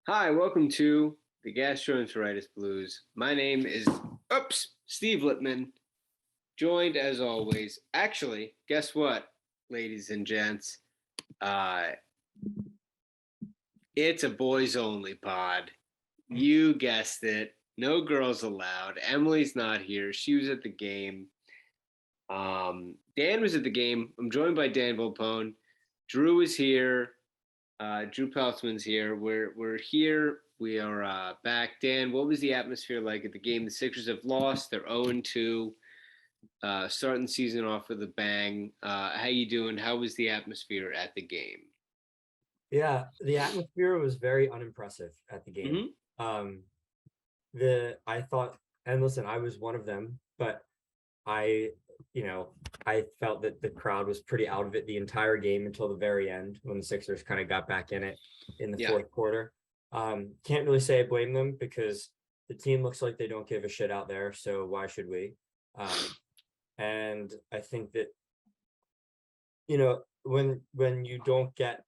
Hi, welcome to the Gastroenteritis Blues. My name is Steve Lippman, joined as always. Actually, guess what, ladies and gents? Uh, it's a boys only pod. You guessed it. No girls allowed. Emily's not here. She was at the game. Dan was at the game. I'm joined by Dan Volpone. Drew is here. Drew Peltzman's here. We're here. We are back. Dan, what was the atmosphere like at the game? The Sixers have lost. They're 0-2. Starting the season off with a bang. How you doing? How was the atmosphere at the game? Yeah, the atmosphere was very unimpressive at the game. I thought, and listen, I was one of them, but I, I felt that the crowd was pretty out of it the entire game until the very end when the Sixers kind of got back in it in the fourth quarter. Can't really say I blame them because the team looks like they don't give a shit out there, so why should we? And I think that, when you don't get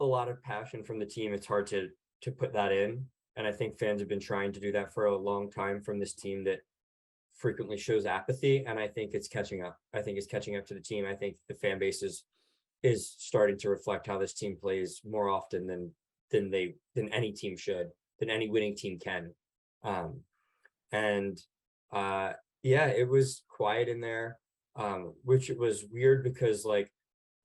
a lot of passion from the team, it's hard to put that in. And I think fans have been trying to do that for a long time from this team that frequently shows apathy. And I think it's catching up. I think it's catching up to the team. I think the fan base is starting to reflect how this team plays more often than any team should, than any winning team can. And yeah, it was quiet in there, which was weird because like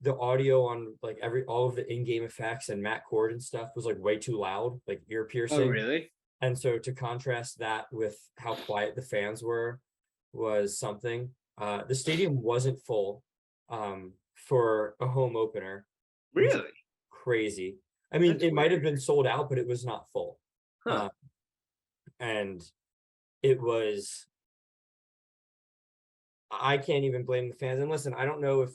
the audio on like all of the in-game effects and Matt Cord and stuff was like way too loud, like ear piercing. Oh, really? And so to contrast that with how quiet the fans were was something. The stadium wasn't full for a home opener. Really? Crazy. I mean, That's it might have weird. been sold out, but it was not full. Huh. And it was, I can't even blame the fans. And listen, I don't know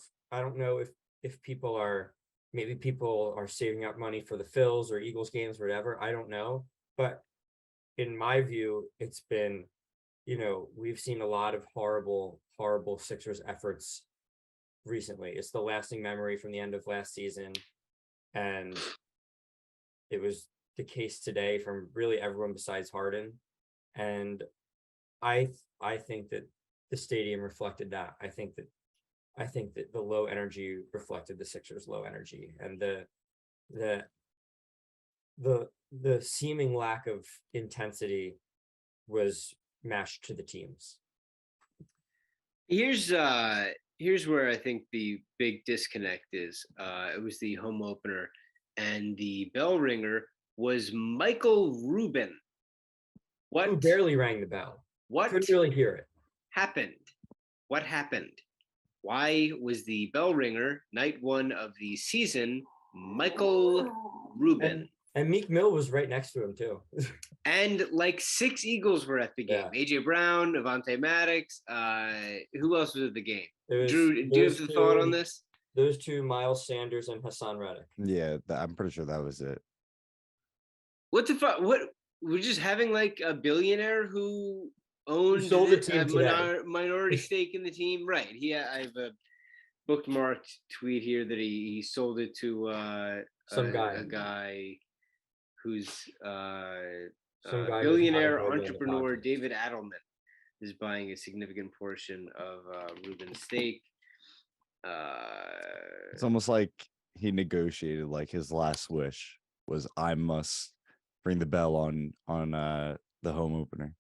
if people are, maybe people are saving up money for the Phils or Eagles games or whatever. I don't know. But in my view, it's been, we've seen a lot of horrible, horrible Sixers efforts recently. It's the lasting memory from the end of last season. And it was the case today from really everyone besides Harden. And I think that the stadium reflected that. I think that the low energy reflected the Sixers' low energy, and the seeming lack of intensity was matched to the teams. Here's where I think the big disconnect is. It was the home opener, and the bell ringer was Michael Rubin. Who barely rang the bell. What couldn't really hear it. happened? What happened? Why was the bell ringer night one of the season Michael Rubin? And Meek Mill was right next to him too. And like 6 Eagles were at the game. Yeah. AJ Brown, Avante Maddox. Who else was at the game? Drew, do you have a thought on this? Those two, Miles Sanders and Hassan Reddick. Yeah, I'm pretty sure that was it. What the fuck? What, we're just having like a billionaire who owned sold the team minority stake in the team, right? I have a bookmarked tweet here that he sold it to a guy who's billionaire entrepreneur David Adelman is buying a significant portion of Rubin's stake. It's almost like he negotiated, like his last wish was, I must ring the bell on the home opener.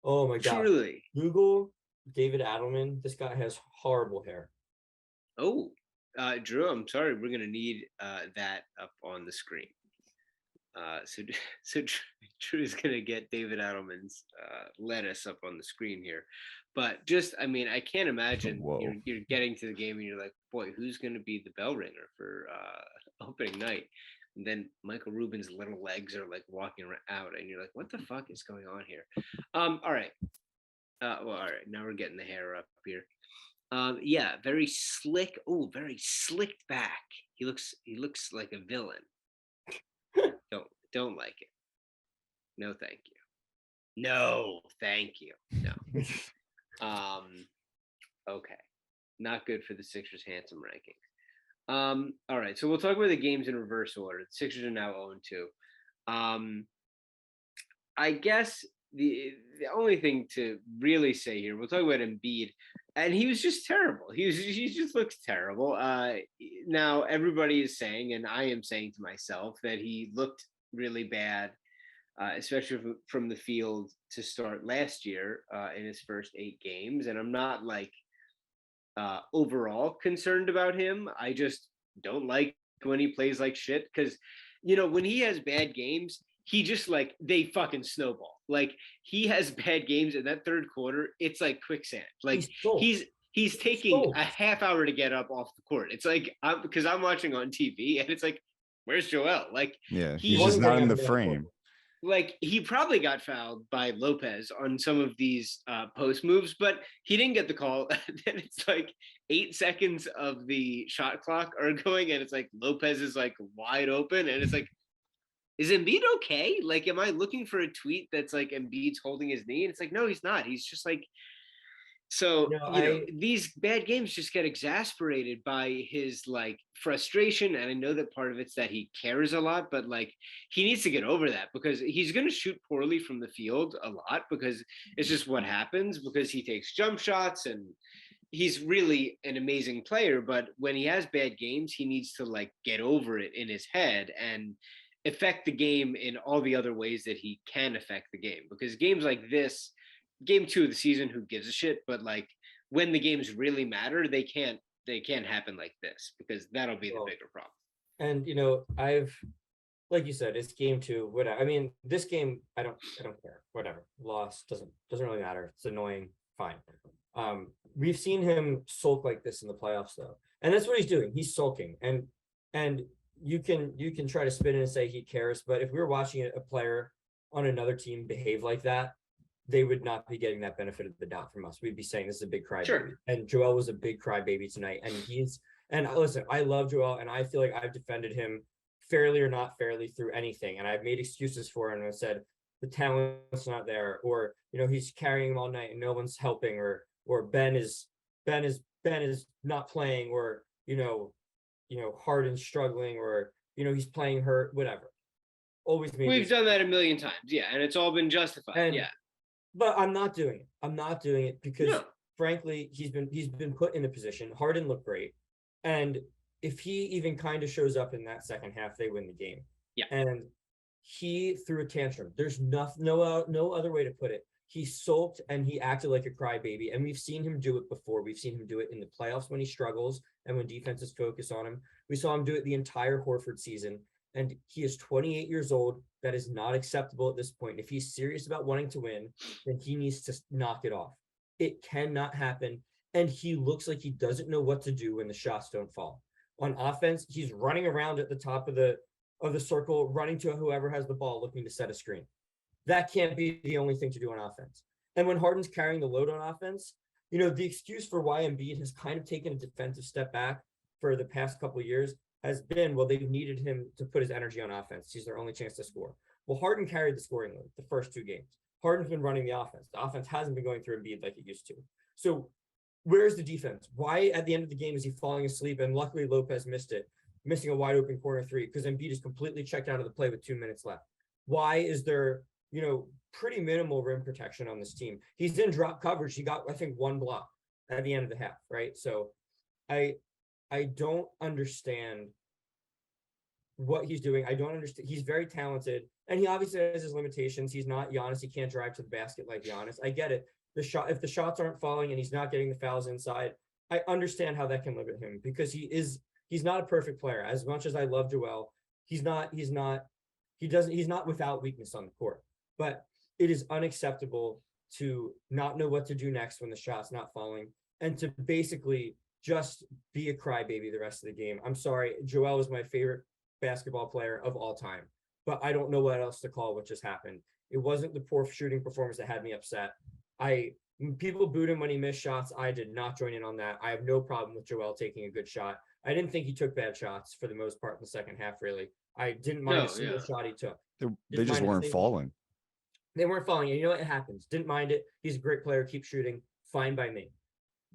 Oh my god! Truly, Google David Adelman. This guy has horrible hair. Oh, Drew, I'm sorry. We're gonna need that up on the screen. So Drew is gonna get David Adelman's lettuce up on the screen here, but just, I mean, I can't imagine you're getting to the game and you're like, boy, who's gonna be the bell ringer for opening night? And then Michael Rubin's little legs are like walking out, and you're like, what the fuck is going on here? All right. Well, all right. Now we're getting the hair up here. Yeah, very slick. Oh, very slicked back. He looks like a villain. Don't like it. No, thank you. No, thank you. No. Okay. Not good for the Sixers handsome rankings. All right, so we'll talk about the games in reverse order. The Sixers are now 0-2. I guess the only thing to really say here, we'll talk about Embiid, and he was just terrible. He just looks terrible. Now everybody is saying, and I am saying to myself, that he looked really bad, especially from the field to start last year in his first 8 games. And I'm not like overall concerned about him. I just don't like when he plays like shit, because when he has bad games, he just like they fucking snowball. Like he has bad games in that third quarter, it's like quicksand. Like he's taking a half hour to get up off the court. It's like because I'm watching on TV and it's like, where's Joel? Like he's just not in the frame. Like he probably got fouled by Lopez on some of these post moves, but he didn't get the call. Then it's like 8 seconds of the shot clock are going, and it's like Lopez is like wide open, and it's like, is Embiid okay? Like, am I looking for a tweet that's like Embiid's holding his knee? And it's like, no, he's not. He's just like, so, these bad games just get exasperated by his like frustration. And I know that part of it's that he cares a lot, but like he needs to get over that, because he's going to shoot poorly from the field a lot, because it's just what happens, because he takes jump shots and he's really an amazing player. But when he has bad games, he needs to like get over it in his head and affect the game in all the other ways that he can affect the game. Because games like this, game 2 of the season, who gives a shit? But like when the games really matter, they can't happen like this, because that'll be the bigger problem. And I've, like you said, it's game 2. Whatever. I mean, this game, I don't care. Whatever. Loss doesn't really matter. It's annoying. Fine. We've seen him sulk like this in the playoffs, though, and that's what he's doing. He's sulking, and you can try to spin it and say he cares, but if we were watching a player on another team behave like that, they would not be getting that benefit of the doubt from us. We'd be saying this is a big crybaby. Sure. And Joel was a big crybaby tonight. And listen, I love Joel, and I feel like I've defended him fairly or not fairly through anything. And I've made excuses for him and said the talent's not there, or he's carrying him all night and no one's helping, or Ben is not playing, or Harden's struggling, or he's playing hurt, whatever. We've done that a million times, yeah, and it's all been justified, yeah. But I'm not doing it because frankly, he's been put in a position. Harden looked great, and if he even kind of shows up in that second half, they win the game. Yeah. And he threw a tantrum. There's no other way to put it. He sulked and he acted like a crybaby, and we've seen him do it before. We've seen him do it in the playoffs when he struggles and when defenses focus on him. We saw him do it the entire Horford season, and he is 28 years old. That is not acceptable at this point. If he's serious about wanting to win, then he needs to knock it off. It cannot happen, and he looks like he doesn't know what to do when the shots don't fall. On offense, he's running around at the top of the circle, running to whoever has the ball, looking to set a screen. That can't be the only thing to do on offense. And when Harden's carrying the load on offense, the excuse for why Embiid has kind of taken a defensive step back for the past couple of years has been, well, they've needed him to put his energy on offense. He's their only chance to score. Well, Harden carried the scoring load the first 2 games. Harden's been running the offense. The offense hasn't been going through Embiid like it used to. So where's the defense? Why at the end of the game is he falling asleep? And luckily Lopez missing a wide open corner 3, because Embiid is completely checked out of the play with 2 minutes left. Why is there pretty minimal rim protection on this team? He's in drop coverage. He got, I think, 1 block at the end of the half, right? So I don't understand what he's doing. I don't understand. He's very talented, and he obviously has his limitations. He's not Giannis. He can't drive to the basket like Giannis. I get it. If the shots aren't falling and he's not getting the fouls inside, I understand how that can limit him, because he's not a perfect player. As much as I love Joel, he's not without weakness on the court. But it is unacceptable to not know what to do next when the shot's not falling, and to basically just be a crybaby the rest of the game. I'm sorry, Joel is my favorite basketball player of all time, but I don't know what else to call what just happened. It wasn't the poor shooting performance that had me upset. People booed him when he missed shots. I did not join in on that. I have no problem with Joel taking a good shot. I didn't think he took bad shots for the most part in the second half, really. I didn't mind a single shot he took. They just weren't falling. They weren't falling. And it happens. Didn't mind it. He's a great player. Keep shooting. Fine by me.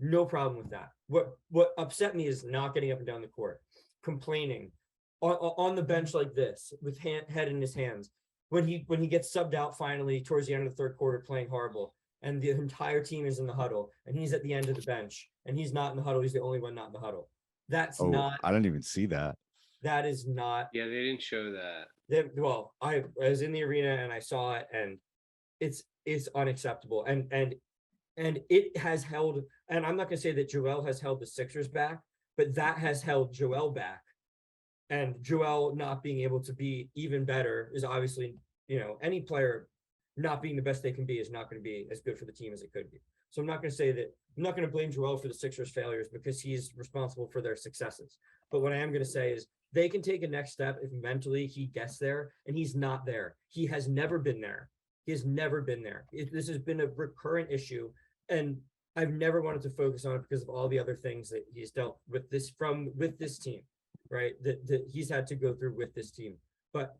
No problem with that. What upset me is not getting up and down the court, complaining on the bench like this with head in his hands, when he gets subbed out finally towards the end of the third quarter playing horrible, and the entire team is in the huddle, and he's at the end of the bench, and he's not in the huddle. He's the only one not in the huddle. That's not. I didn't even see that. That is not. Yeah, they didn't show that. Well, I was in the arena and I saw it, and it's unacceptable. And it has held. And I'm not going to say that Joel has held the Sixers back, but that has held Joel back. And Joel not being able to be even better is obviously, any player not being the best they can be is not going to be as good for the team as it could be. So I'm not going to say that. I'm not going to blame Joel for the Sixers' failures because he's responsible for their successes. But what I am going to say is they can take a next step if mentally he gets there, and he's not there. He has never been there. He has never been there. This has been a recurrent issue, and I've never wanted to focus on it because of all the other things that he's dealt with with this team, right? That he's had to go through with this team. But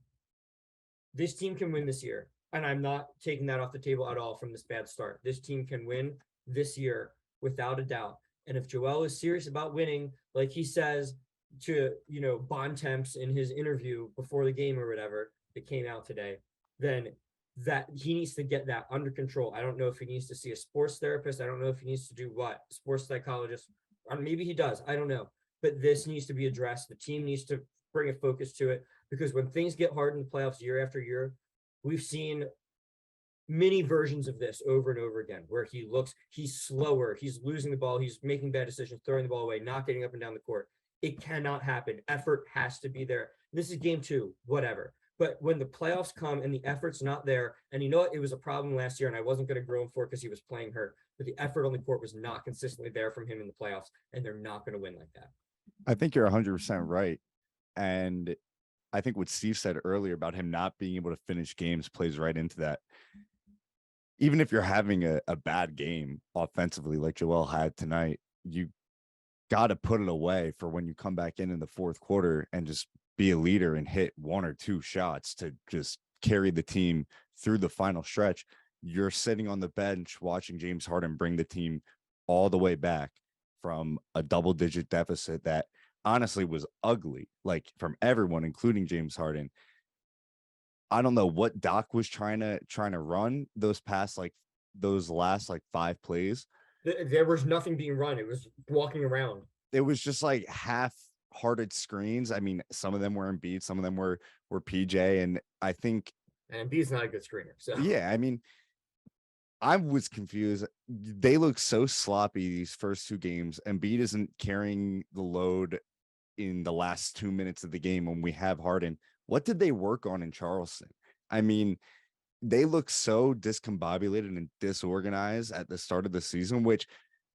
this team can win this year, and I'm not taking that off the table at all from this bad start. This team can win this year without a doubt. And if Joel is serious about winning, like he says to, Bontemps in his interview before the game or whatever that came out today, then that he needs to get that under control. I don't know if he needs to see a sports therapist. I don't know if he needs to do what, sports psychologist, or maybe he does. I don't know. But this needs to be addressed. The team needs to bring a focus to it, because when things get hard in the playoffs year after year, we've seen many versions of this over and over again, where he's slower, he's losing the ball, he's making bad decisions, throwing the ball away, not getting up and down the court. It cannot happen. Effort has to be there. This is game 2, whatever. But when the playoffs come and the effort's not there, and you know what? It was a problem last year, and I wasn't going to grow him for it because he was playing hurt. But the effort on the court was not consistently there from him in the playoffs, and they're not going to win like that. I think you're 100% right. And I think what Steve said earlier about him not being able to finish games plays right into that. Even if you're having a bad game offensively, like Joel had tonight, you got to put it away for when you come back in the fourth quarter and just be a leader and hit 1 or 2 shots to just carry the team through the final stretch. You're sitting on the bench watching James Harden bring the team all the way back from a double-digit deficit that honestly was ugly, like from everyone, including James Harden. I don't know what Doc was trying to run those last 5 plays. There was nothing being run. It was walking around. It was just like half-hearted screens. I mean, some of them were Embiid, some of them were PJ, and I think Embiid's not a good screener. So yeah, I mean, I was confused. They look so sloppy these first 2 games. Embiid isn't carrying the load in the last 2 minutes of the game when we have Harden. What did they work on in Charleston? I mean, they look so discombobulated and disorganized at the start of the season, which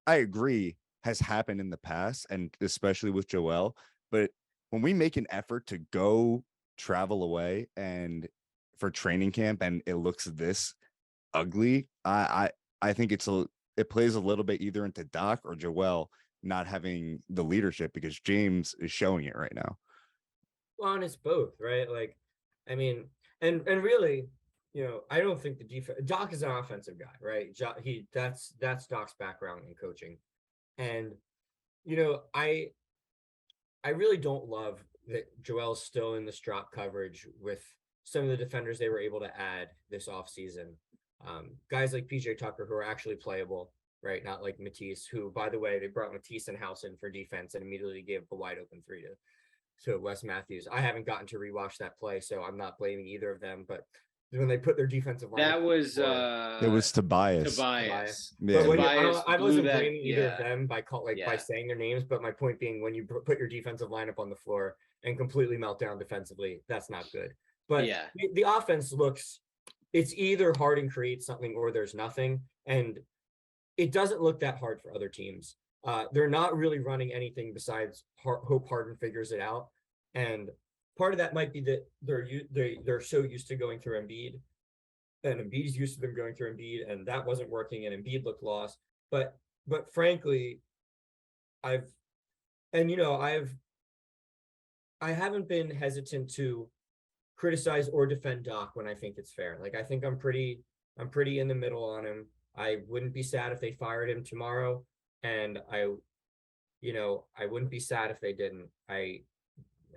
I agree has happened in the past, and especially with Joel. But when we make an effort to go travel away and for training camp and it looks this ugly, I think it plays a little bit either into Doc or Joel not having the leadership, because James is showing it right now. Well, and it's both, right? Like, I mean, and really, I don't think the defense. Doc is an offensive guy, right? That's Doc's background in coaching, and I really don't love that Joel's still in this drop coverage with some of the defenders they were able to add this offseason. Guys like PJ Tucker, who are actually playable, right? Not like Matisse, who, by the way, they brought Matisse and House in for defense and immediately gave up a wide open 3 to Wes Matthews. I haven't gotten to rewatch that play, so I'm not blaming either of them. But when they put their defensive line, that was it was Tobias. Yeah. But I wasn't blaming either of them by saying their names. But my point being, when you put your defensive lineup on the floor and completely melt down defensively, that's not good. But the offense looks. It's either Harden creates something or there's nothing, and it doesn't look that hard for other teams. They're not really running anything besides hope Harden figures it out. And part of that might be that they're so used to going through Embiid, and Embiid's used to them going through Embiid, and that wasn't working, and Embiid looked lost. But frankly, I haven't been hesitant to criticize or defend Doc when I think it's fair. Like, I think I'm pretty in the middle on him. I wouldn't be sad if they fired him tomorrow, and I wouldn't be sad if they didn't. I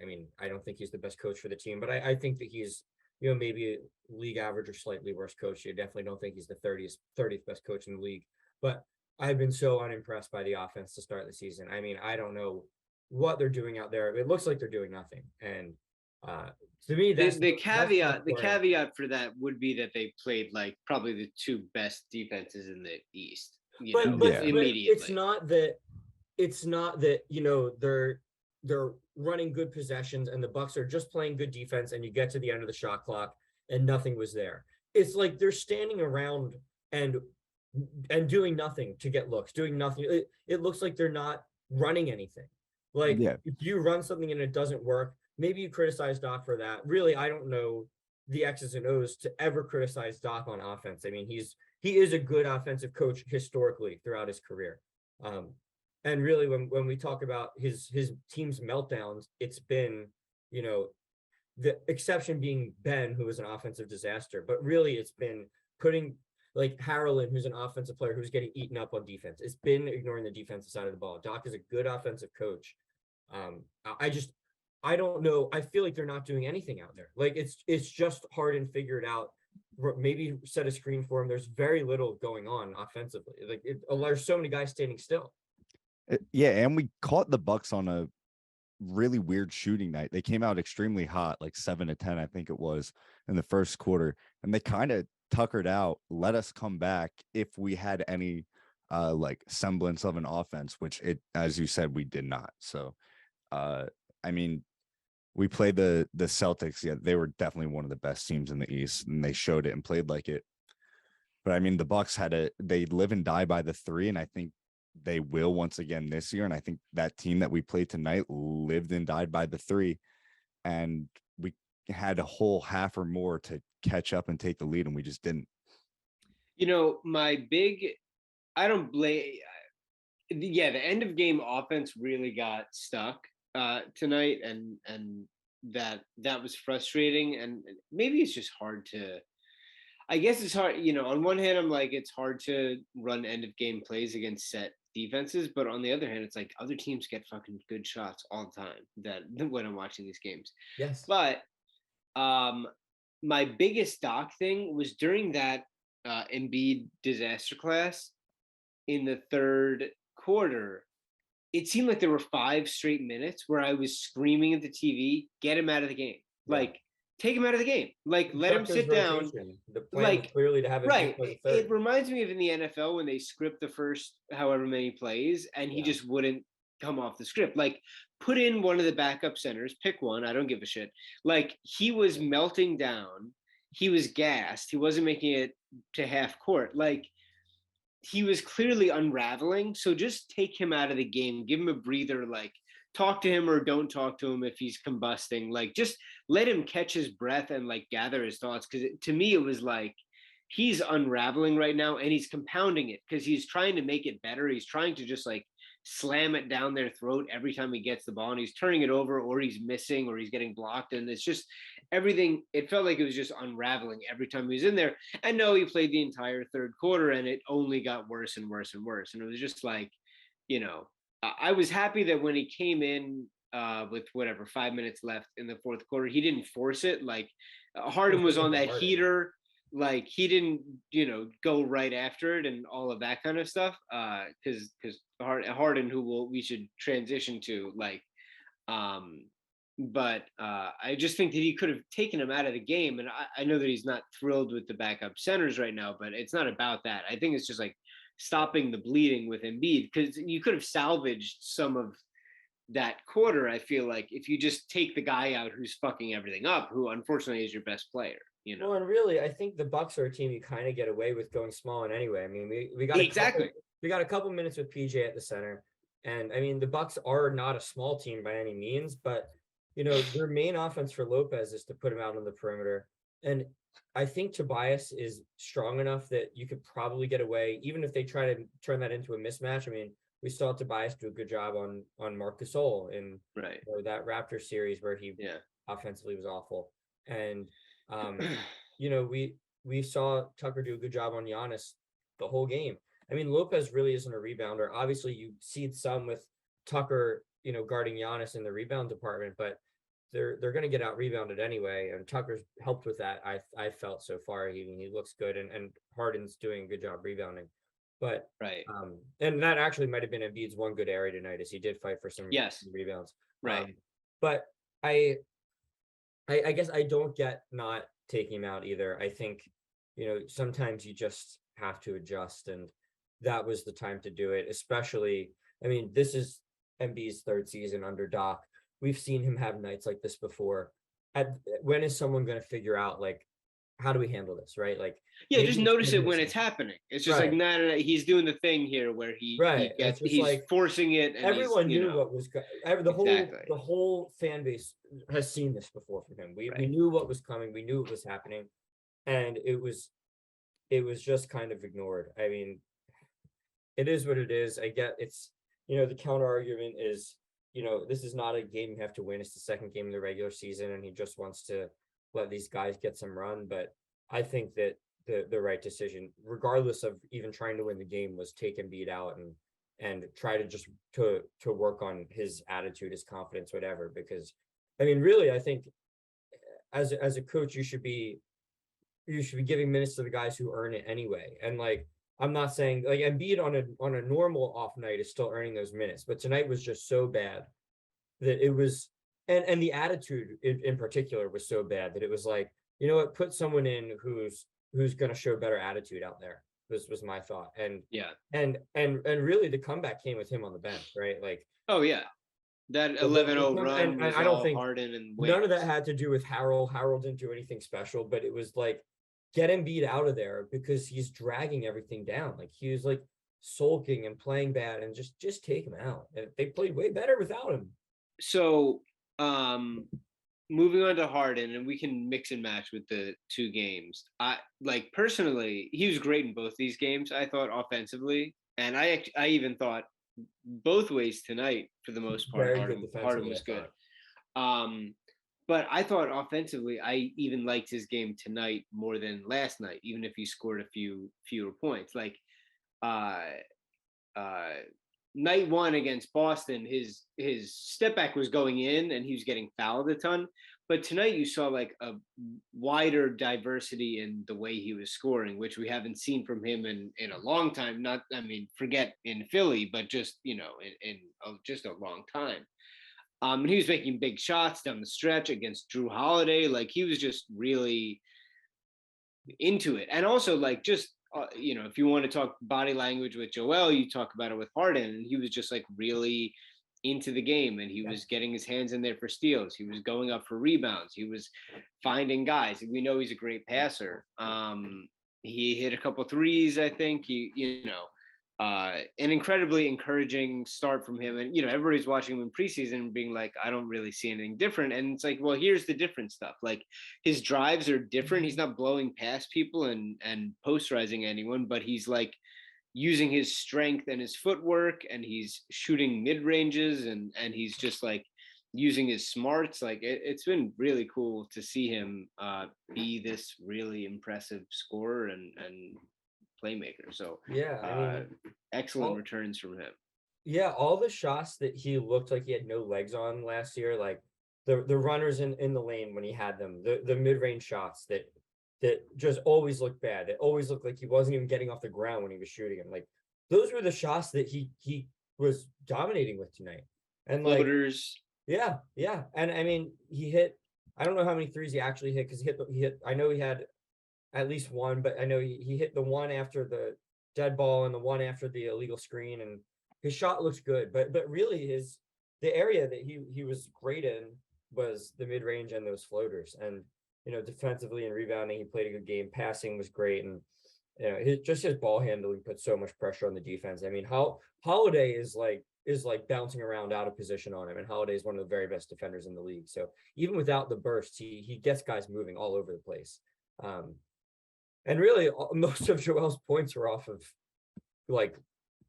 mean, I don't think he's the best coach for the team, but I think that he's maybe league average or slightly worse coach. I definitely don't think he's the 30th best coach in the league. But I've been so unimpressed by the offense to start the season. I mean, I don't know what they're doing out there. It looks like they're doing nothing. And to me, the caveat for that would be that they played like probably the two best defenses in the East. Immediately. It's not that they're running good possessions and the Bucks are just playing good defense and you get to the end of the shot clock and nothing was there. It's like they're standing around and doing nothing to get looks, doing nothing. It looks like they're not running anything. Like if you run something and it doesn't work, maybe you criticize Doc for that. Really, I don't know the X's and O's to ever criticize Doc on offense. I mean, he is a good offensive coach historically throughout his career. And really, when we talk about his team's meltdowns, it's been, the exception being Ben, who was an offensive disaster. But really, it's been putting like Harrell in, who's an offensive player who's getting eaten up on defense. It's been ignoring the defensive side of the ball. Doc is a good offensive coach. I don't know. I feel like they're not doing anything out there. Like it's just Harden figured out. Maybe set a screen for him. There's very little going on offensively. Like there's so many guys standing still. Yeah, and we caught the Bucks on a really weird shooting night. They came out extremely hot, like 7-10, I think it was, in the first quarter, and they kind of tuckered out, let us come back if we had any like semblance of an offense, which as you said, we did not. So I mean, we played the Celtics. Yeah, they were definitely one of the best teams in the East, and they showed it and played like it. But I mean, the Bucks they live and die by the three, and I think they will once again this year. And I think that team that we played tonight lived and died by the three, and we had a whole half or more to catch up and take the lead, and we just didn't. I don't blame. The end of game offense really got stuck tonight, and that was frustrating, and maybe it's just hard to. I guess it's hard, on one hand, I'm like, it's hard to run end of game plays against set defenses, but on the other hand, it's like other teams get fucking good shots all the time when I'm watching these games. Yes. But my biggest Doc thing was during that Embiid disaster class in the third quarter. It seemed like there were 5 straight minutes where I was screaming at the TV, get him out of the game. Yeah. Like, take him out of the game. Like, let him sit down. The plan was clearly to have him right. It reminds me of in the NFL when they script the first however many plays and he just wouldn't come off the script. Like, put in one of the backup centers, pick one. I don't give a shit. Like, he was melting down. He was gassed. He wasn't making it to half court. Like, he was clearly unraveling. So just take him out of the game. Give him a breather. Like, talk to him or don't talk to him if he's combusting. Like, just let him catch his breath and like gather his thoughts. Because to me, it was like he's unraveling right now and he's compounding it because he's trying to make it better. He's trying to just like slam it down their throat every time he gets the ball, and he's turning it over or he's missing or he's getting blocked. And it's just everything. It felt like it was just unraveling every time he was in there. And no, he played the entire third quarter and it only got worse and worse and worse. And it was just like, I was happy that when he came in with 5 minutes left in the fourth quarter, he didn't force it. Like Harden was on that heater. Like he didn't, go right after it and all of that kind of stuff. Because Harden, we should transition to, like, but I just think that he could have taken him out of the game. And I know that he's not thrilled with the backup centers right now, but it's not about that. I think it's just like stopping the bleeding with Embiid, because you could have salvaged some of that quarter. I feel like if you just take the guy out who's fucking everything up, who unfortunately is your best player. Well, and really, I think the Bucks are a team you kind of get away with going small in anyway. I mean, we got we got a couple minutes with PJ at the center, and I mean the Bucks are not a small team by any means, but their main offense for Lopez is to put him out on the perimeter, and I think Tobias is strong enough that you could probably get away, even if they try to turn that into a mismatch. I mean, we saw Tobias do a good job on Marc Gasol in that Raptors series where he offensively was awful, and we saw Tucker do a good job on Giannis the whole game. I mean, Lopez really isn't a rebounder. Obviously, you see some with Tucker, guarding Giannis in the rebound department, but they're going to get out rebounded anyway, and Tucker's helped with that. I felt so far. He looks good, and Harden's doing a good job rebounding. But right, and that actually might have been Embiid's one good area tonight, as he did fight for some rebounds. Right. But I guess I don't get not taking him out either. I think, sometimes you just have to adjust, and that was the time to do it. Especially, I mean, this is Embiid's third season under Doc. We've seen him have nights like this before. When is someone going to figure out, like, how do we handle this, right? Like, yeah, just notice it when it's happening. It's just like, no, he's doing the thing here where he's like, forcing it. And everyone knew what was the whole fan base has seen this before from him. We knew what was coming. We knew it was happening, and it was just kind of ignored. I mean, it is what it is. I get it's, the counter argument is, this is not a game you have to win. It's the second game of the regular season, and he just wants to let these guys get some run. But I think that the right decision, regardless of even trying to win the game, was take Embiid out and try to just to work on his attitude, his confidence, whatever. Because, I mean, really, I think as a coach, you should be giving minutes to the guys who earn it anyway. And, like, I'm not saying, like, Embiid on a normal off night is still earning those minutes, but tonight was just so bad that it was, and the attitude in particular was so bad that it was like, you know what, put someone in who's going to show better attitude out there. This was my thought. And and really the comeback came with him on the bench, right? Like, oh yeah, that 11-0 run, and I don't think Harden and none of that had to do with Harrell. Harrell didn't do anything special, but it was like, get Embiid out of there because he's dragging everything down. Like, he was like sulking and playing bad, and just take him out. And they played way better without him. So moving on to Harden, and we can mix and match with the two games. I like, personally, he was great in both these games, I thought, offensively. And I even thought both ways tonight, for the most part, Harden was good. But I thought offensively, I even liked his game tonight more than last night, even if he scored a fewer points. Like, night one against Boston, his step back was going in and he was getting fouled a ton. But tonight you saw like a wider diversity in the way he was scoring, which we haven't seen from him in a long time. Not, I mean, forget in Philly, but just, in just a long time. And he was making big shots down the stretch against Drew Holiday. Like, he was just really into it. And also, like, just, if you want to talk body language with Joel, you talk about it with Harden, and he was just like really into the game, and he was getting his hands in there for steals. He was going up for rebounds. He was finding guys. We know he's a great passer. He hit a couple threes, I think. An incredibly encouraging start from him. And, everybody's watching him in preseason and being like, I don't really see anything different. And it's like, well, here's the different stuff. Like, his drives are different. He's not blowing past people and posterizing anyone, but he's like using his strength and his footwork, and he's shooting mid ranges, and he's just like using his smarts. Like, it's been really cool to see him be this really impressive scorer and playmaker. So excellent returns from him. Yeah, all the shots that he looked like he had no legs on last year, like the runners in the lane when he had them, the mid-range shots that just always looked bad. It always looked like he wasn't even getting off the ground when he was shooting them. Like, those were the shots that he was dominating with tonight. And floaters. Like, yeah. And I mean, he hit, I don't know how many threes he actually hit, because he hit, I know he had at least one, but I know he hit the one after the dead ball and the one after the illegal screen, and his shot looks good. But really the area that he was great in was the mid-range and those floaters. And, defensively and rebounding, he played a good game. Passing was great. And, his ball handling put so much pressure on the defense. I mean, Holiday is like bouncing around out of position on him, and Holiday is one of the very best defenders in the league. So even without the bursts, he gets guys moving all over the place. And really, most of Joel's points were off of like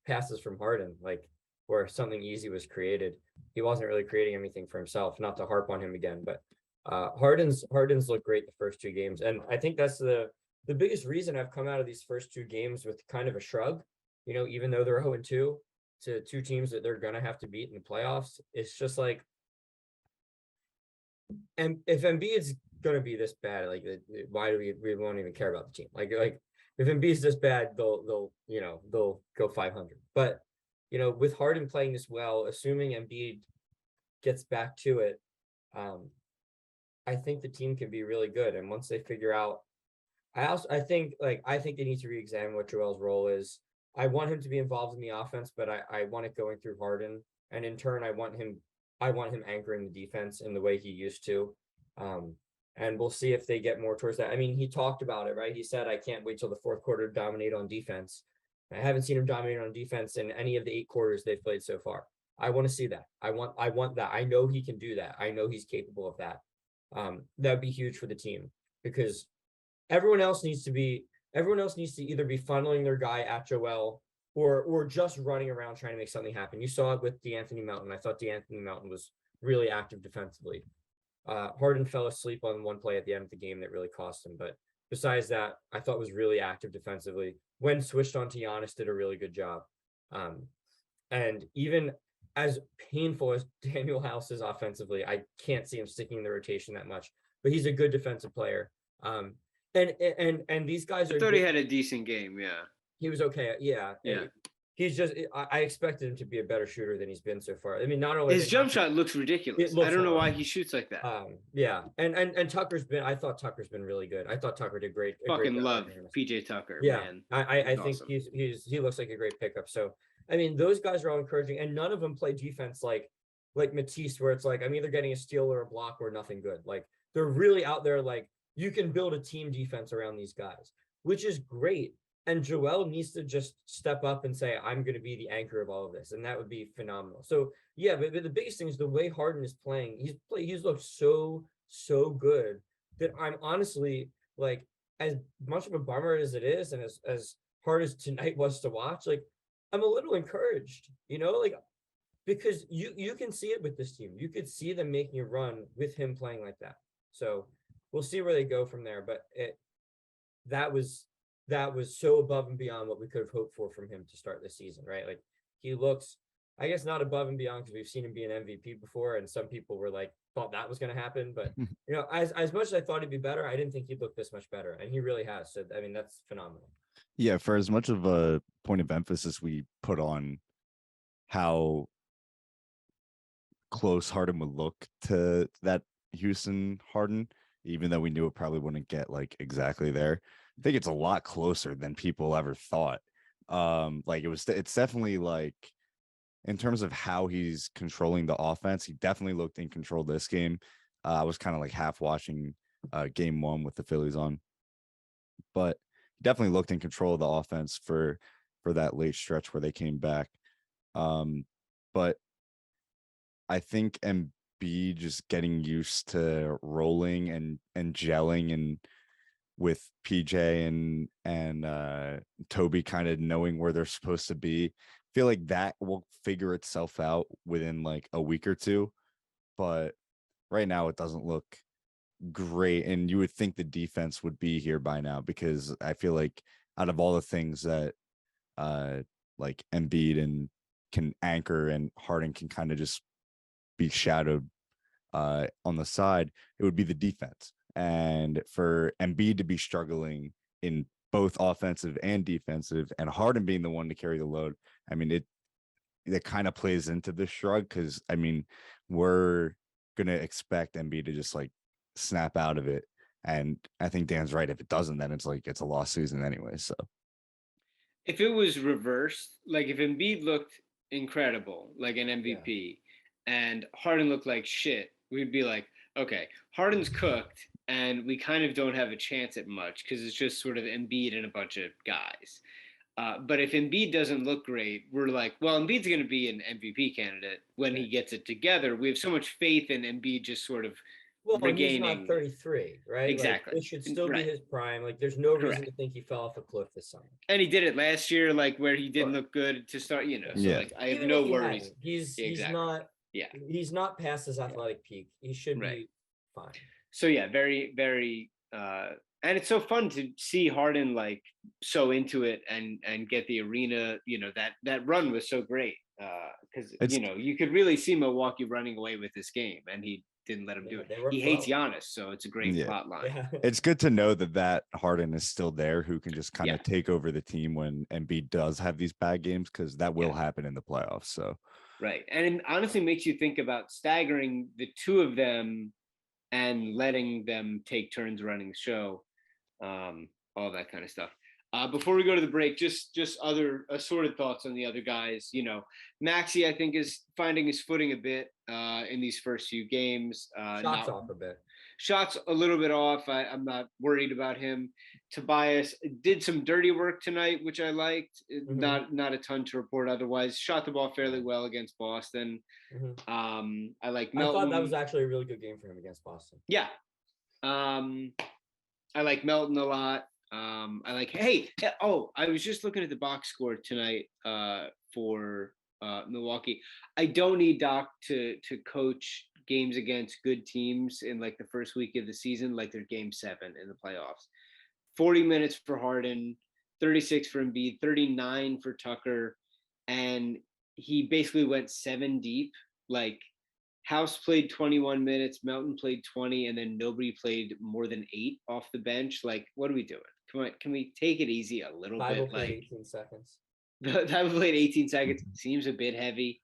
passes from Harden, like where something easy was created. He wasn't really creating anything for himself. Not to harp on him again, but Harden's looked great the first two games, and I think that's the biggest reason I've come out of these first two games with kind of a shrug. Even though they're 0-2 to two teams that they're gonna have to beat in the playoffs, it's just like, and if Embiid's going to be this bad, like, why do we won't even care about the team? Like if Embiid's this bad, they'll go 500. But with Harden playing this well, assuming Embiid gets back to it, I think the team can be really good. And once they figure out, I think they need to re-examine what Joel's role is. I want him to be involved in the offense, but I want it going through Harden, and in turn, I want him anchoring the defense in the way he used to. And we'll see if they get more towards that. I mean, he talked about it, right? He said, I can't wait till the fourth quarter to dominate on defense. I haven't seen him dominate on defense in any of the 8 quarters they've played so far. I want to see that. I want that. I know he can do that. I know he's capable of that. That'd be huge for the team, because everyone else needs to either be funneling their guy at Joel or just running around trying to make something happen. You saw it with DeAnthony Melton. I thought DeAnthony Melton was really active defensively. Harden fell asleep on one play at the end of the game that really cost him. But besides that, I thought was really active defensively. When switched on to Giannis, did a really good job. And even as painful as Danuel House is offensively, I can't see him sticking in the rotation that much. But he's a good defensive player. And these guys I thought he had a decent game. Yeah, he was okay. Yeah. He's just, I expected him to be a better shooter than he's been so far. I mean, not only his jump shot looks ridiculous. I don't know why he shoots like that. Yeah. And I thought Tucker's been really good. I thought Tucker did great. Fucking love PJ Tucker. Yeah. Man. I think awesome. he looks like a great pickup. So, I mean, those guys are all encouraging, and none of them play defense like Matisse, where it's like, I'm either getting a steal or a block or nothing good. Like, they're really out there. Like, you can build a team defense around these guys, which is great. And Joel needs to just step up and say, I'm going to be the anchor of all of this. And that would be phenomenal. So, yeah, but the biggest thing is the way Harden is playing. He's looked so good that I'm honestly, like, as much of a bummer as it is, and as hard as tonight was to watch, like, I'm a little encouraged, like, because you can see it with this team. You could see them making a run with him playing like that. So we'll see where they go from there. But that was so above and beyond what we could have hoped for from him to start this season, right? Like, he looks, I guess, not above and beyond, because we've seen him be an MVP before, and some people were like, thought that was going to happen. But, as much as I thought he'd be better, I didn't think he'd look this much better. And he really has. So, I mean, that's phenomenal. Yeah, for as much of a point of emphasis we put on how close Harden would look to that Houston Harden, even though we knew it probably wouldn't get like exactly there, I think it's a lot closer than people ever thought. It's definitely, like, in terms of how he's controlling the offense, he definitely looked in control this game. I was kind of like half watching game 1 with the Phillies on, but he definitely looked in control of the offense for that late stretch where they came back. But I think Embiid just getting used to rolling and gelling and with PJ and Toby kind of knowing where they're supposed to be. I feel like that will figure itself out within like a week or two. But right now it doesn't look great. And you would think the defense would be here by now, because I feel like out of all the things that like Embiid and can anchor and Harden can kind of just be shadowed on the side, it would be the defense. And for Embiid to be struggling in both offensive and defensive, and Harden being the one to carry the load, I mean, it kind of plays into the shrug, because I mean, we're gonna expect Embiid to just like snap out of it. And I think Dan's right. If it doesn't, then it's like it's a lost season anyway. So if it was reversed, like if Embiid looked incredible, like an MVP, and Harden looked like shit, we'd be like, okay, Harden's cooked, and we kind of don't have a chance at much because it's just sort of Embiid and a bunch of guys. But if Embiid doesn't look great, we're like, well, Embiid's going to be an MVP candidate when he gets it together. We have so much faith in Embiid just sort of regaining. He's not 33, right? Exactly. Like, it should still be his prime. Like, there's no reason to think he fell off a cliff this summer. And he did it last year, like where he didn't look good to start, So like, I have no worries. He's not past his athletic peak. He should be fine. So yeah, very, very and it's so fun to see Harden like so into it and get the arena, that run was so great because you could really see Milwaukee running away with this game, and he didn't let him do it. They work He hates well. Giannis, so it's a great plot line. Yeah. It's good to know that Harden is still there, who can just kind of Yeah. take over the team when Embiid does have these bad games, because that will happen in the playoffs. So right, and it honestly makes you think about staggering the two of them and letting them take turns running the show, all that kind of stuff. Before we go to the break, just other assorted thoughts on the other guys. You know, Maxey, I think, is finding his footing a bit in these first few games. Shots off a bit. Shots a little bit off. I'm not worried about him. Tobias did some dirty work tonight, which I liked. Mm-hmm. Not a ton to report otherwise. Shot the ball fairly well against Boston. Mm-hmm. I like Melton. I thought that was actually a really good game for him against Boston. Yeah. I like Melton a lot. I like, I was just looking at the box score tonight for Milwaukee. I don't need Doc to coach games against good teams in like the first week of the season, like they're game 7 in the playoffs. 40 minutes for Harden, 36 for Embiid, 39 for Tucker, and he basically went 7 deep. Like House played 21 minutes, Melton played 20, and then nobody played more than 8 off the bench. Like, what are we doing? Come on, can we take it easy a little bit? Like 18 seconds. That played 18 seconds seems a bit heavy.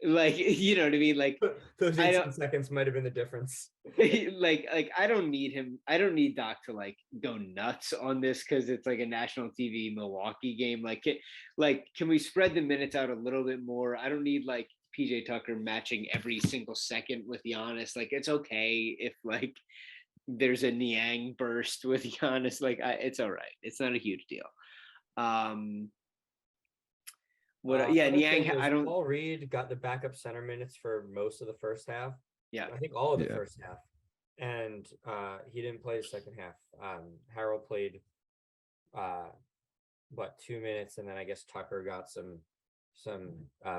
Like, you know what I mean? Like those 18 seconds might have been the difference. like I don't need him. I don't need Doc to like go nuts on this because it's like a national TV Milwaukee game. Like, can we spread the minutes out a little bit more? I don't need like PJ Tucker matching every single second with Giannis. Like, it's okay if like there's a Niang burst with Giannis. Like, it's all right. It's not a huge deal. Niang, I don't. Paul Reed got the backup center minutes for most of the first half. Yeah, I think all of the first half, and he didn't play the second half. Harrell played 2 minutes, and then I guess Tucker got some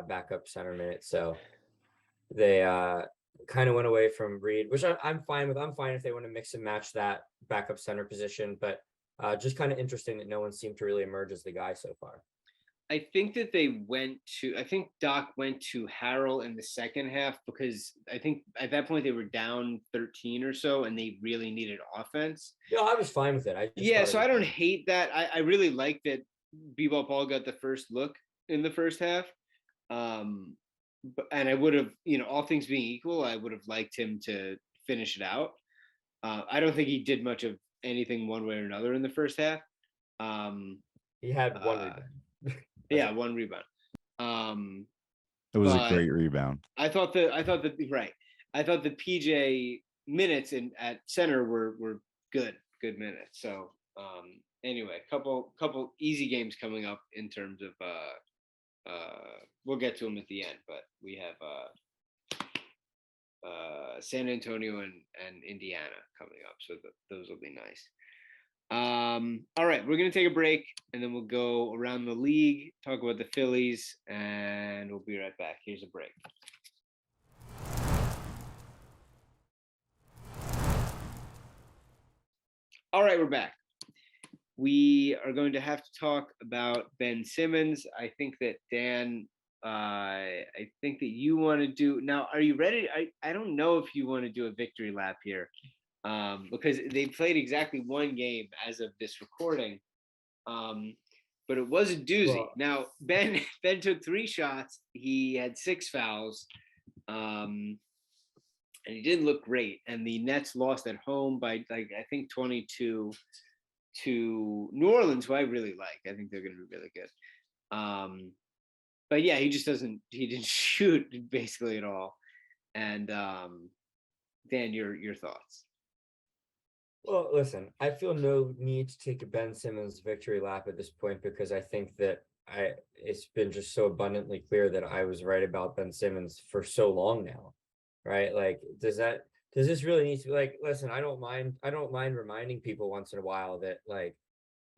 backup center minutes. So they kind of went away from Reed, which I'm fine with. I'm fine if they want to mix and match that backup center position, but just kind of interesting that no one seemed to really emerge as the guy so far. I think that I think Doc went to Harrell in the second half because I think at that point they were down 13 or so and they really needed offense. Yeah, I was fine with it. I don't hate that. I really like that B-Ball Paul got the first look in the first half. And I would have, all things being equal, I would have liked him to finish it out. I don't think he did much of anything one way or another in the first half. He had one rebound. Yeah, one rebound. It was a great rebound. I thought the PJ minutes at center were good minutes. So anyway, couple easy games coming up in terms of we'll get to them at the end, but we have San Antonio and Indiana coming up, so those will be nice. All right, we're gonna take a break and then we'll go around the league, talk about the Phillies, and we'll be right back. Here's a break. All right, we're back. We are going to have to talk about Ben Simmons. I think that Dan, I think that you want to do now. Are you ready? I don't know if you want to do a victory lap here. Because they played exactly one game as of this recording, but it was a doozy. Well, now Ben took 3 shots. He had 6 fouls, and he didn't look great. And the Nets lost at home by I think 22 to New Orleans, who I really like. I think they're going to be really good. But yeah, he didn't shoot basically at all. And Dan, your thoughts? Well, listen, I feel no need to take a Ben Simmons victory lap at this point because I think that it's been just so abundantly clear that I was right about Ben Simmons for so long now, right? Like, does this really need to be like, listen, I don't mind reminding people once in a while that like,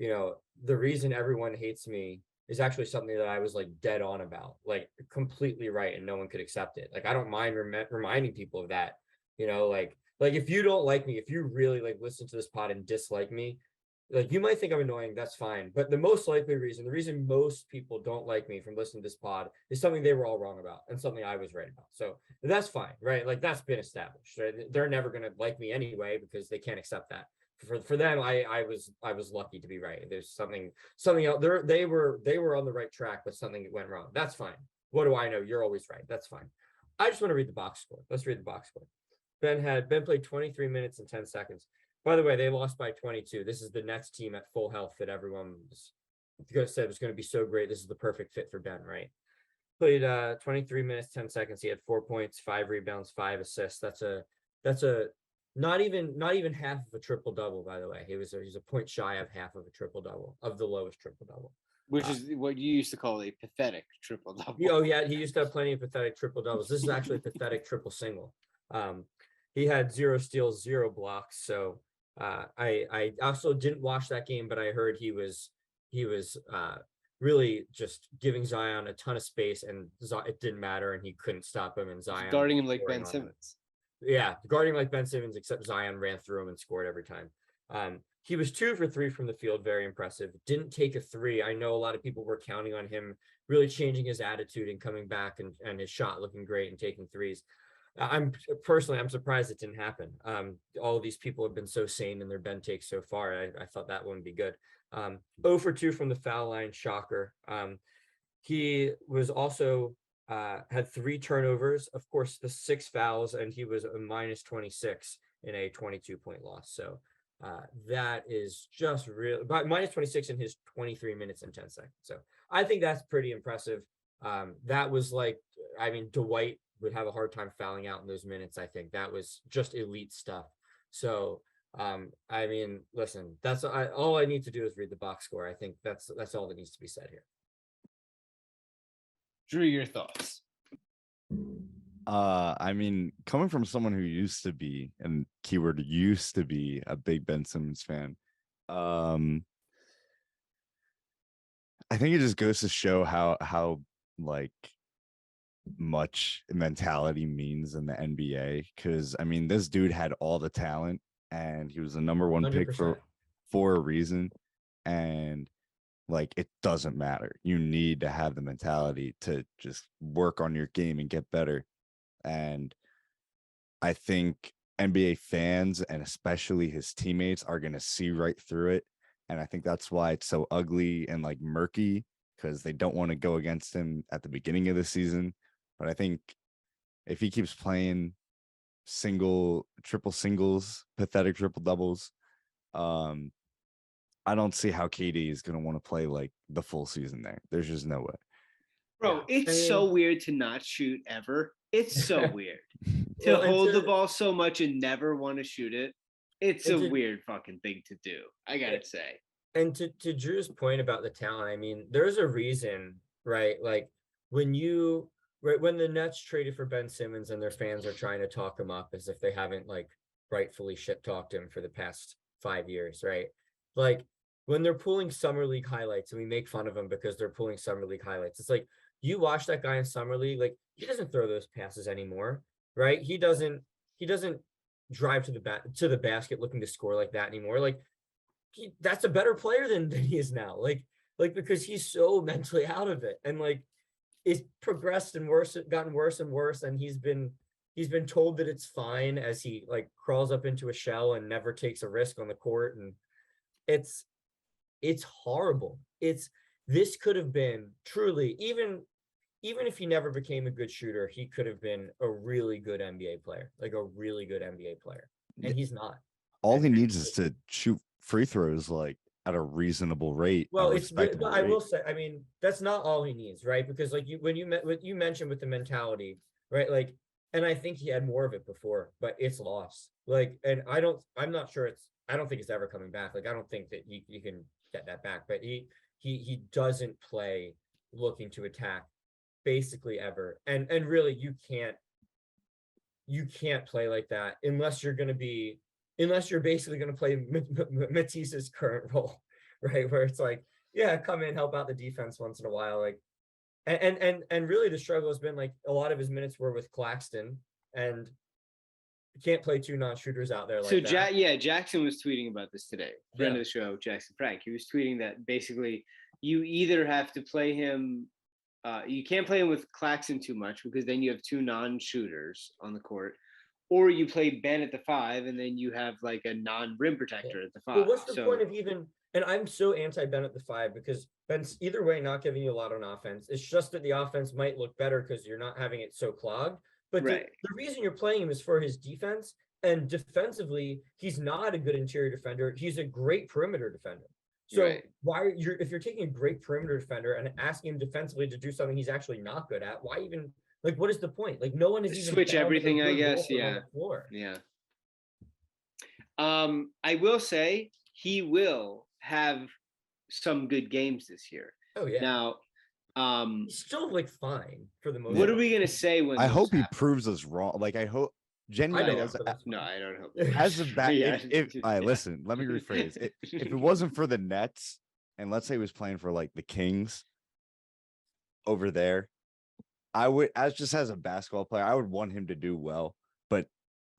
the reason everyone hates me is actually something that I was like dead on about, like completely right. And no one could accept it. Like, I don't mind reminding people of that, like if you don't like me, if you really like listen to this pod and dislike me, Like, you might think I'm annoying, that's fine. But the most likely reason, the reason most people don't like me from listening to this pod is something they were all wrong about and something I was right about. So that's fine, right? Like, that's been established, right? They're never gonna like me anyway because they can't accept that. For them, I was lucky to be right. There's something else. They were on the right track, but something went wrong. That's fine. What do I know? You're always right. That's fine. I just want to read the box score. Let's read the box score. Ben played 23 minutes and 10 seconds. By the way, they lost by 22. This is the Nets team at full health that everyone said was going to be so great. This is the perfect fit for Ben, right? Played 23 minutes, 10 seconds. He had 4 points, 5 rebounds, 5 assists. That's a not even half of a triple double, by the way. He's a point shy of half of a triple double, of the lowest triple double. Which is what you used to call a pathetic triple double. Oh yeah, he used to have plenty of pathetic triple doubles. This is actually a pathetic triple single. He had 0 steals, 0 blocks. So I also didn't watch that game, but I heard he was really just giving Zion a ton of space, and it didn't matter, and he couldn't stop him. And Zion guarding him like Ben Simmons. Yeah, guarding like Ben Simmons, except Zion ran through him and scored every time. He was 2 for 3 from the field, very impressive. Didn't take a 3. I know a lot of people were counting on him really changing his attitude and coming back and his shot looking great and taking threes. I'm surprised it didn't happen. All of these people have been so sane in their Ben takes so far. I thought that wouldn't be good. 0 for 2 from the foul line, shocker. He was also had 3 turnovers, of course, the 6 fouls, and he was a minus 26 in a 22-point loss. So that is just real, but minus 26 in his 23 minutes and 10 seconds. So I think that's pretty impressive. That was like, I mean, Dwight would have a hard time fouling out in those minutes. I think that was just elite stuff. So I mean, listen, that's all I need to do is read the box score. I think that's all that needs to be said here. Drew, your thoughts? I mean, coming from someone who used to be, and keyword used to be, a big Ben Simmons fan, I think it just goes to show how like much mentality means in the NBA. Because I mean, this dude had all the talent, and he was the number 1 pick 100%. for a reason, and like, it doesn't matter. You need to have the mentality to just work on your game and get better. And I think NBA fans, and especially his teammates, are going to see right through it. And I think that's why it's so ugly and like murky, because they don't want to go against him at the beginning of the season. But I think if he keeps playing triple singles, pathetic triple doubles, I don't see how KD is going to want to play like the full season there. There's just no way. Bro, it's so weird to not shoot ever. It's so weird to hold the ball so much and never want to shoot it. It's a weird fucking thing to do, I gotta say. And to Drew's point about the talent, I mean, there's a reason, right? Like when the Nets traded for Ben Simmons and their fans are trying to talk him up as if they haven't like rightfully shit talked him for the past 5 years, right? Like when they're pulling summer league highlights and we make fun of them because they're pulling summer league highlights, it's like, you watch that guy in summer league, like he doesn't throw those passes anymore, right? He doesn't drive to the basket looking to score like that anymore. Like that's a better player than he is now. Like because he's so mentally out of it, and like it's progressed and gotten worse and worse, and he's been told that it's fine as he like crawls up into a shell and never takes a risk on the court, and it's horrible. This could have been truly, even if he never became a good shooter, he could have been a really good NBA player, and he's not. All he needs is to shoot free throws like at a reasonable rate. Well, I will say, I mean, that's not all he needs, right? Because like you mentioned with the mentality, right? Like, and I think he had more of it before, but it's lost. Like, and I don't think it's ever coming back. Like, I don't think that you can get that back, but he doesn't play looking to attack basically ever. And really you can't play like that unless you're basically going to play Matisse's current role, right? Where it's like, yeah, come in, help out the defense once in a while. Like, and really the struggle has been like a lot of his minutes were with Claxton, and can't play two non-shooters out there like so that. Jackson was tweeting about this today. Friend of the show, Jackson Frank. He was tweeting that basically you either have to play him, you can't play him with Claxton too much because then you have two non-shooters on the court, or you play Ben at the 5 and then you have like a non-rim protector at the 5. Well, what's the point of even? And I'm so anti-Ben at the 5 because Ben's either way not giving you a lot on offense. It's just that the offense might look better because you're not having it so clogged. But the reason you're playing him is for his defense. And defensively, he's not a good interior defender. He's a great perimeter defender. So if you're taking a great perimeter defender and asking him defensively to do something he's actually not good at, why even like what is the point? Like no one is even switch everything, I guess. On the floor. Yeah. I will say he will have some good games this year. Oh yeah. Now, he's still like fine for the most. What are we gonna say when? I hope he proves us wrong. Like I hope genuinely. No, I don't hope. As a back, listen, let me rephrase. If it wasn't for the Nets, and let's say he was playing for like the Kings over there, I would, as a basketball player, I would want him to do well. But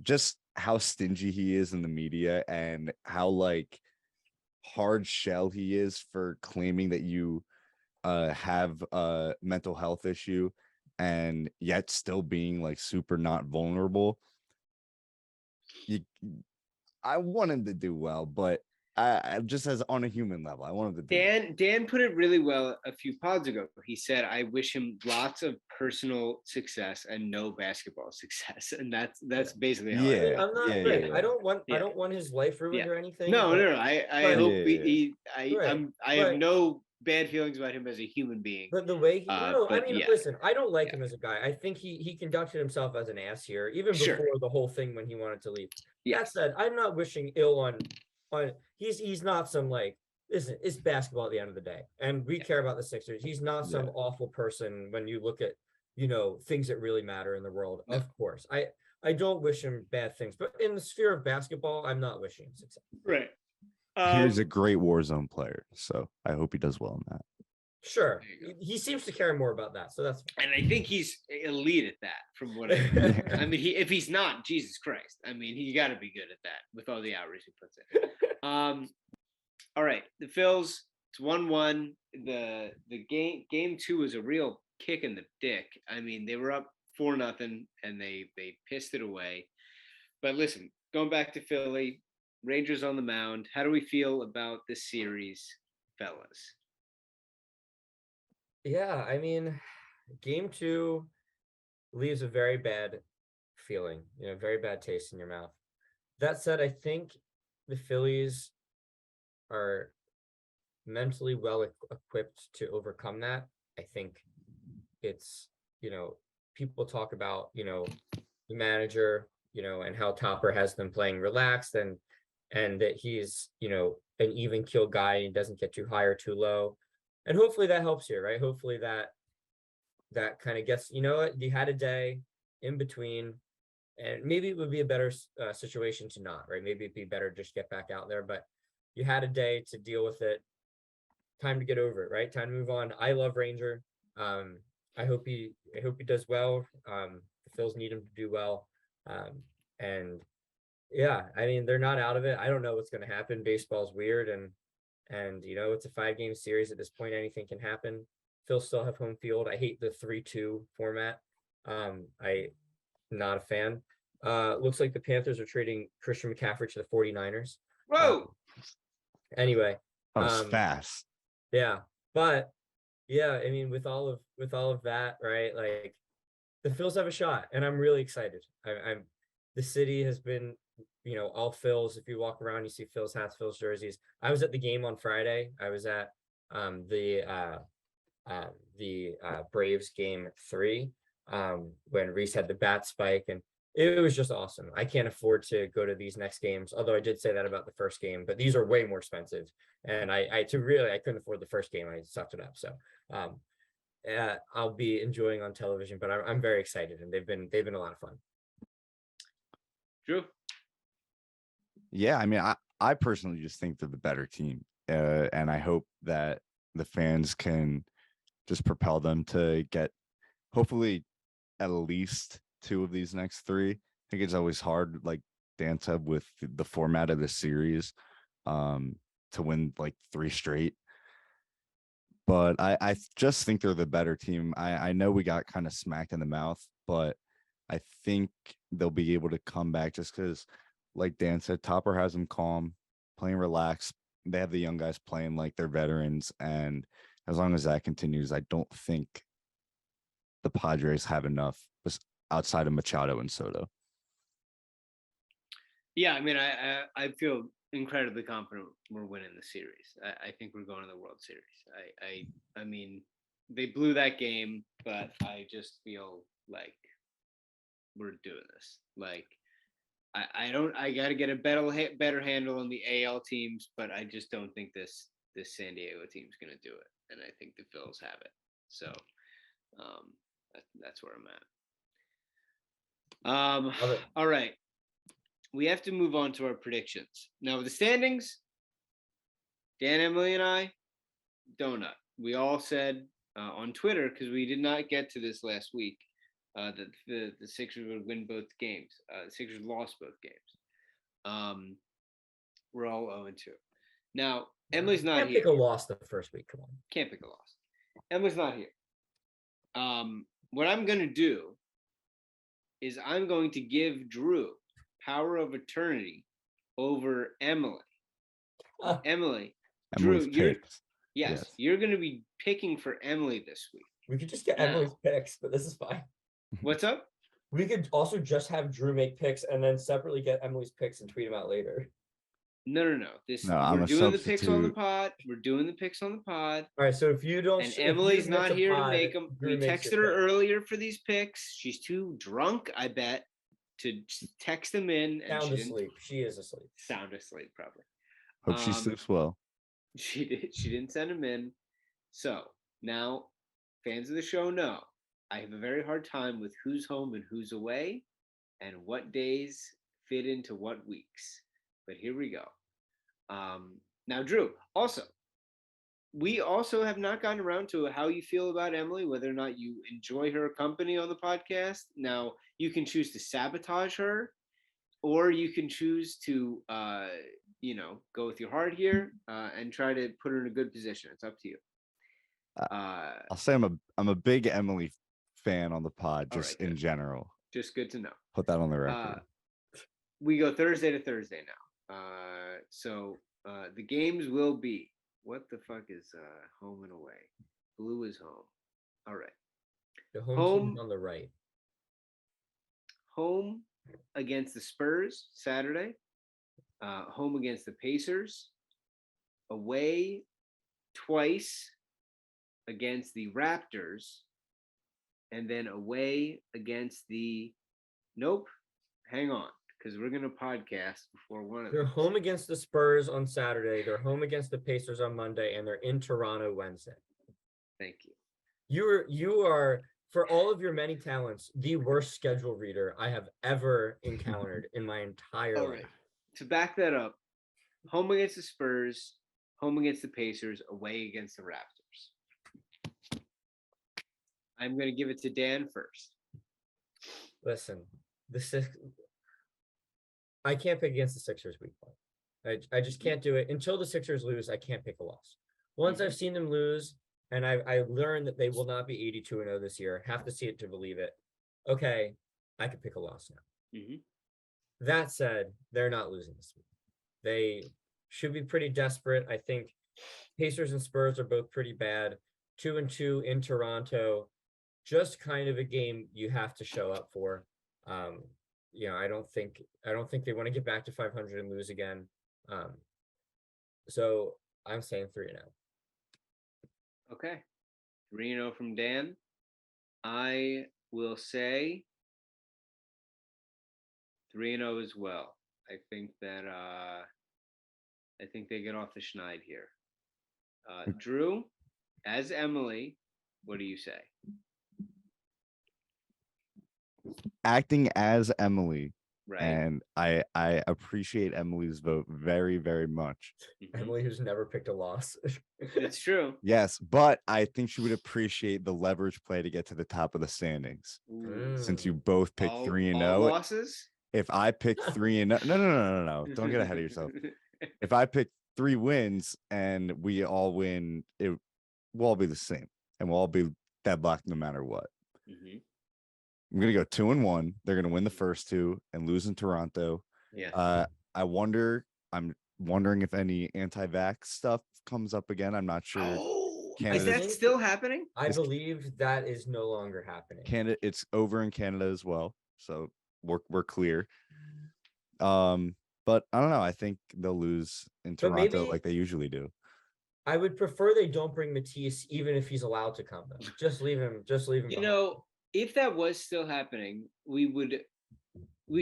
just how stingy he is in the media and how like hard shell he is for claiming that you have a mental health issue and yet still being like super not vulnerable. I want him to do well, but I just as on a human level, I want him to do Dan put it really well a few pods ago. He said, I wish him lots of personal success and no basketball success. And that's basically how I'm not I don't want his life ruined or anything. No. I hope I have no bad feelings about him as a human being. But the way listen, I don't like him as a guy. I think he conducted himself as an ass here, even before the whole thing when he wanted to leave. That said, I'm not wishing ill on he's not some like, listen, it's basketball at the end of the day. And we care about the Sixers. He's not some awful person when you look at, things that really matter in the world. Of course. I don't wish him bad things, but in the sphere of basketball, I'm not wishing him success. Right. He's a great Warzone player, so I hope he does well in that. Sure. He seems to care more about that, so that's fine. And I think he's elite at that from what I mean, if he's not, Jesus Christ. I mean, he got to be good at that with all the hours he puts in. All right, the Phils, it's 1-1. The game 2 was a real kick in the dick. I mean, they were up 4-0 and they pissed it away. But listen, going back to Philly, Rangers on the mound. How do we feel about this series, fellas? Yeah, I mean, game 2 leaves a very bad feeling, very bad taste in your mouth. That said, I think the Phillies are mentally well equipped to overcome that. I think it's, people talk about, the manager, and how Topper has them playing relaxed and that he's, an even kill guy and he doesn't get too high or too low. And hopefully that helps here, right? Hopefully that kind of gets, you had a day in between and maybe it would be a better situation to not, right? Maybe it'd be better to just get back out there, but you had a day to deal with it. Time to get over it, right? Time to move on. I love Ranger. I hope he does well. The Phils need him to do well. And yeah, I mean, they're not out of it. I don't know what's going to happen. Baseball's weird and it's a 5-game series at this point. Anything can happen. Phils still have home field. I hate the 3-2 format. I not a fan. Looks like the Panthers are trading Christian McCaffrey to the 49ers. Whoa. Anyway, that was fast. Yeah, but yeah, I mean, with all of that, right? Like the Phils have a shot, and I'm really excited. The city has been, all Phils. If you walk around, you see Phils hats, Phils jerseys. I was at the game on Friday. I was at the Braves game 3 when Reese had the bat spike, and it was just awesome. I can't afford to go to these next games, although I did say that about the first game, but these are way more expensive. And I couldn't afford the first game. I sucked it up. So I'll be enjoying on television, but I'm very excited, and they've been a lot of fun. Drew? Yeah, I mean, I personally just think they're the better team, and I hope that the fans can just propel them to get hopefully at least 2 of these next 3 think it's always hard, like Dan said, with the format of the series, to win like 3 straight. But I just think they're the better team. I know we got kind of smacked in the mouth, but I think they'll be able to come back just because, like Dan said, Topper has them calm, playing relaxed. They have the young guys playing like they're veterans. And as long as that continues, I don't think the Padres have enough outside of Machado and Soto. Yeah, I mean, I feel incredibly confident we're winning the series. I think we're going to the World Series. I mean, they blew that game, but I just feel like we're doing this. Like, I got to get a better handle on the AL teams, but I just don't think this San Diego team's going to do it, and I think the Phils have it. So, that's where I'm at. All right. We have to move on to our predictions. Now, with the standings, Dan, Emily, and I, donut. We all said on Twitter, because we did not get to this last week, that the Sixers would win both games. The Sixers lost both games. We're all 0-2. Now, Emily's not here. Can't pick a loss the first week. Come on. Can't pick a loss. Emily's not here. What I'm going to do is I'm going to give Drew power of attorney over Emily. Emily, Emily's Drew, you're going to be picking for Emily this week. We could just get Emily's picks, but this is fine. What's up? We could also just have Drew make picks and then separately get Emily's picks and tweet them out later. No. We're doing the picks on the pod. We're doing the picks on the pod. All right, so if you don't, and Emily's not here to make them. We texted her earlier for these picks. She's too drunk, I bet, to text them in. And sound asleep. She is asleep. Sound asleep, probably. Hope she sleeps well. She did. She didn't send them in. So now, fans of the show know I have a very hard time with who's home and who's away, and what days fit into what weeks. But here we go. Now, Drew, also, we also have not gotten around to how you feel about Emily, whether or not you enjoy her company on the podcast. Now, you can choose to sabotage her, or you can choose to, go with your heart here and try to put her in a good position. It's up to you. I'll say I'm a big Emily fan on the pod, just in general. Just good to know. Put that on the record. We go Thursday to Thursday now. So the games will be, what the fuck is home and away? Blue is home. All right. The home team on the right. Home against the Spurs Saturday. Home against the Pacers. Away twice against the Raptors. And then away against the hang on, because we're going to podcast before one of them. They're home against the Spurs on Saturday. They're home against the Pacers on Monday, and they're in Toronto Wednesday. Thank you. You are, for all of your many talents, the worst schedule reader I have ever encountered in my entire life. Right. To back that up, home against the Spurs, home against the Pacers, away against the Raptors. I'm going to give it to Dan first. Listen, I can't pick against the Sixers week one. I just can't do it. Until the Sixers lose, I can't pick a loss. Once I've seen them lose, and I learned that they will not be 82-0 this year, have to see it to believe it. Okay, I could pick a loss now. That said, they're not losing this week. They should be pretty desperate. I think Pacers and Spurs are both pretty bad. 2-2 in Toronto, just kind of a game you have to show up for. I don't think they want to get back to 500 and lose again. So I'm saying 3-0. Okay. 3-0 from Dan. I will say 3-0 as well. I think that they get off the schneid here. Drew, as Emily, what do you say? Acting as Emily. Right. And I appreciate Emily's vote very, very much. Emily, who's never picked a loss. It's true. Yes, but I think she would appreciate the leverage play to get to the top of the standings. Ooh. Since you both picked 3-0. All losses? if I pick 3 and no, don't get ahead of yourself. If I pick 3 wins and we all win, we'll all be the same, and we'll all be deadlocked no matter what. Mm-hmm. I'm gonna go 2-1. They're gonna win the first 2 and lose in Toronto. Yeah. I'm wondering if any anti-vax stuff comes up again. I'm not sure. Oh, is that still happening? I believe that is no longer happening. Canada, it's over in Canada as well, so we're clear. But I don't know. I think they'll lose in Toronto like they usually do. I would prefer they don't bring Matisse, even if he's allowed to come. Though. Just leave him. You know, if that was still happening, we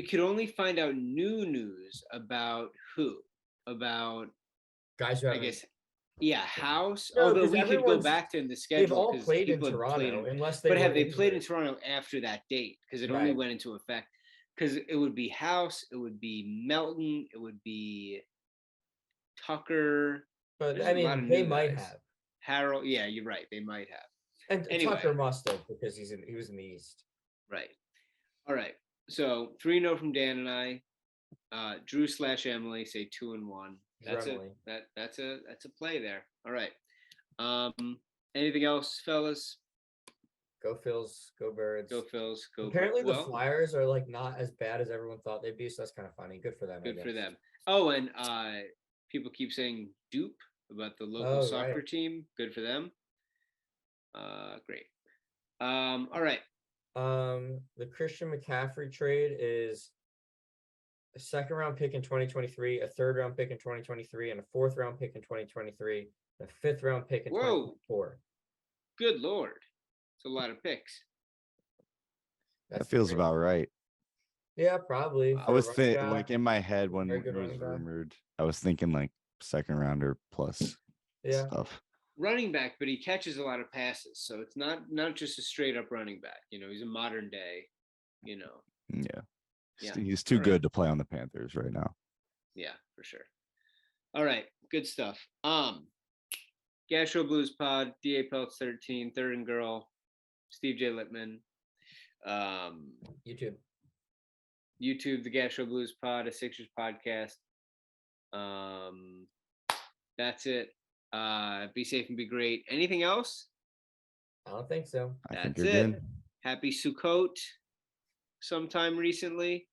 could only find out new news about guys who I guess. Yeah, House. No, although we could go back to the schedule. They've all played in Toronto, but have they played in Toronto after that date? Because it only went into effect. Because it would be House, it would be Melton, it would be Tucker. But I mean, they might have Harrell. Yeah, you're right. They might have. And anyway, Tucker must have because he was in the East. Right. All right. So 3-0 from Dan and I. Drew / Emily say 2-1. That's a play there. All right. Anything else, fellas? Go Phils, go Birds. Go Phils, go. Apparently the Flyers are like not as bad as everyone thought they'd be, so that's kind of funny. Good for them. Good for them. Oh, and people keep saying dupe about the local soccer team. Good for them. Great. All right. The Christian McCaffrey trade is a 2nd-round pick in 2023, a 3rd-round pick in 2023, and a 4th-round pick in 2023, and a 5th-round pick in 2024. Good Lord. It's a lot of picks. That feels about right. Yeah, probably. I was thinking, like in my head when it was rumored, I was thinking like 2nd rounder plus stuff. Running back, but he catches a lot of passes, so it's not just a straight up running back. You know, he's a modern day. You know. Yeah. He's too good to play on the Panthers right now. Yeah, for sure. All right, good stuff. Gastro Blues Pod, DA Peltz 13, Third and Girl, Steve J. Littman. YouTube, the Gastro Blues Pod, a Sixers podcast. That's it. Be safe and be great. Anything else? I don't think so. That's it. Happy Sukkot sometime recently.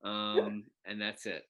And that's it.